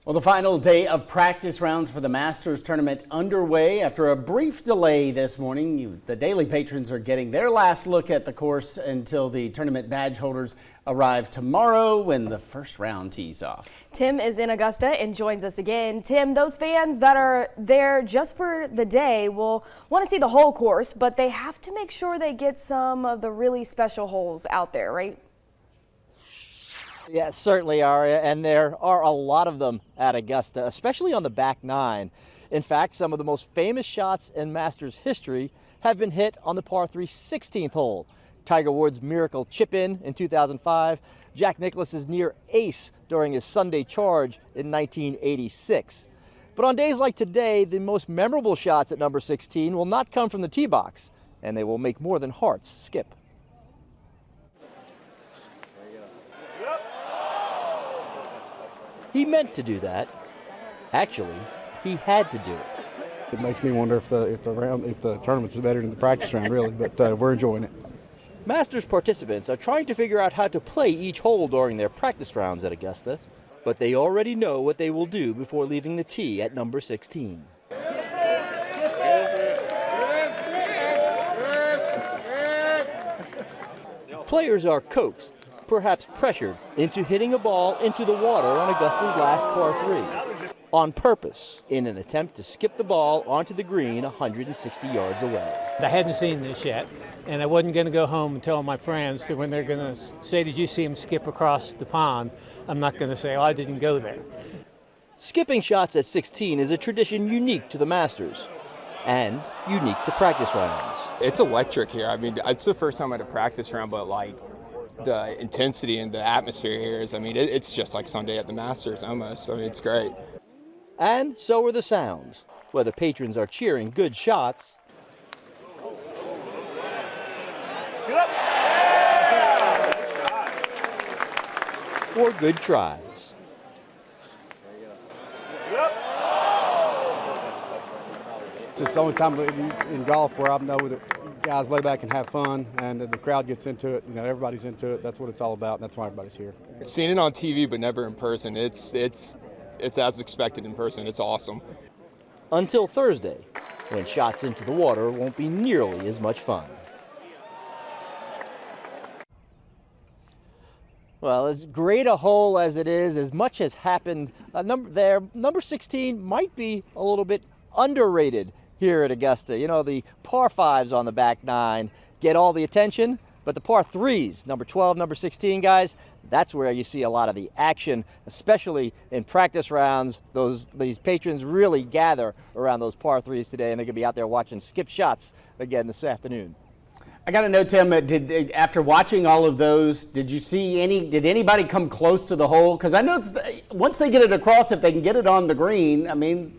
Well, the final day of practice rounds for the Masters tournament underway. After a brief delay this morning, the daily patrons are getting their last look at the course until the tournament badge holders arrive tomorrow when the first round tees off. Tim is in Augusta and joins us again. Tim, those fans that are there just for the day will want to see the whole course, but they have to make sure they get some of the really special holes out there, right? Yeah, certainly, Aria, and there are a lot of them at Augusta, especially on the back nine. In fact, some of the most famous shots in Masters history have been hit on the par 3 16th hole. Tiger Woods' miracle chip-in 2005, Jack Nicklaus's near ace during his Sunday charge in 1986. But on days like today, the most memorable shots at number 16 will not come from the tee box, and they will make more than hearts skip. He meant to do that. Actually, he had to do it. It makes me wonder if the tournament is better than the practice round, really, but we're enjoying it. Masters participants are trying to figure out how to play each hole during their practice rounds at Augusta, but they already know what they will do before leaving the tee at number 16. Players are coaxed, perhaps pressured, into hitting a ball into the water on Augusta's last par 3, on purpose, in an attempt to skip the ball onto the green 160 yards away. I hadn't seen this yet, and I wasn't going to go home and tell my friends that when they're going to say, "Did you see him skip across the pond?" I'm not going to say, "Oh, I didn't go there." Skipping shots at 16 is a tradition unique to the Masters and unique to practice rounds. It's electric here. I mean, it's the first time at a practice round, but like the intensity and the atmosphere here is, it's just like Sunday at the Masters almost. It's great. And so are the sounds, whether patrons are cheering good shots or good tries. It's the only time in golf where I know that guys lay back and have fun, and the crowd gets into it. You know, everybody's into it. That's what it's all about, and that's why everybody's here. Seen it on TV, but never in person. It's as expected in person. It's awesome. Until Thursday, when shots into the water won't be nearly as much fun. Well, as great a hole as it is, as much has happened number 16 might be a little bit underrated here at Augusta. You know, the par 5s on the back nine get all the attention, but the par 3s, number 12, number 16, guys, that's where you see a lot of the action, especially in practice rounds. These patrons really gather around those par 3s today, and they're going to be out there watching skip shots again this afternoon. I got to know, Tim, after watching all of those, did anybody come close to the hole? Because I know once they get it across, if they can get it on the green,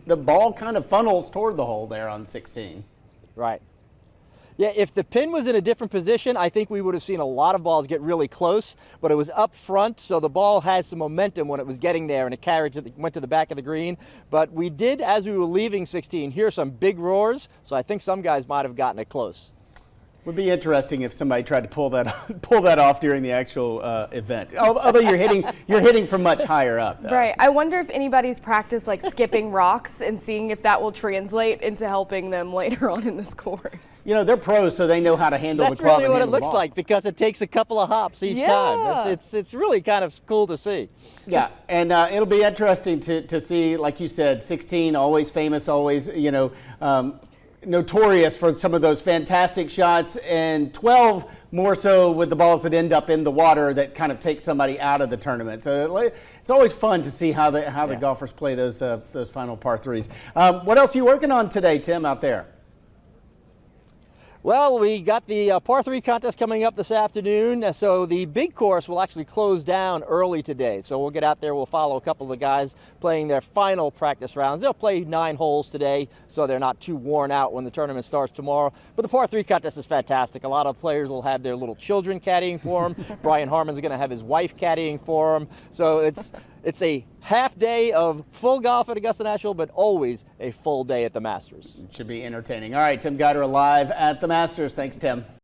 the ball kind of funnels toward the hole there on 16. Right. Yeah, if the pin was in a different position, I think we would have seen a lot of balls get really close, but it was up front, so the ball had some momentum when it was getting there, and it went to the back of the green. But we did, as we were leaving 16, hear some big roars, so I think some guys might have gotten it close. Would be interesting if somebody tried to pull that off during the actual event. Although you're hitting from much higher up. Though. Right. I wonder if anybody's practiced like skipping rocks and seeing if that will translate into helping them later on in this course. You know, they're pros, so they know how to handle the club. That's really what it looks like, because it takes a couple of hops each time. It's really kind of cool to see. Yeah, and it'll be interesting to see, like you said, 16 always famous, always notorious for some of those fantastic shots, and 12 more so with the balls that end up in the water that kind of take somebody out of the tournament. So it's always fun to see how the golfers play those final par 3s. What else are you working on today, Tim, out there? Well, we got the par 3 contest coming up this afternoon, so the big course will actually close down early today. So we'll get out there, we'll follow a couple of the guys playing their final practice rounds. They'll play 9 holes today, so they're not too worn out when the tournament starts tomorrow. But the par 3 contest is fantastic. A lot of players will have their little children caddying for them. Brian Harman's going to have his wife caddying for him. So it's a half day of full golf at Augusta National, but always a full day at the Masters. It should be entertaining. All right, Tim Guider live at the Masters. Thanks, Tim.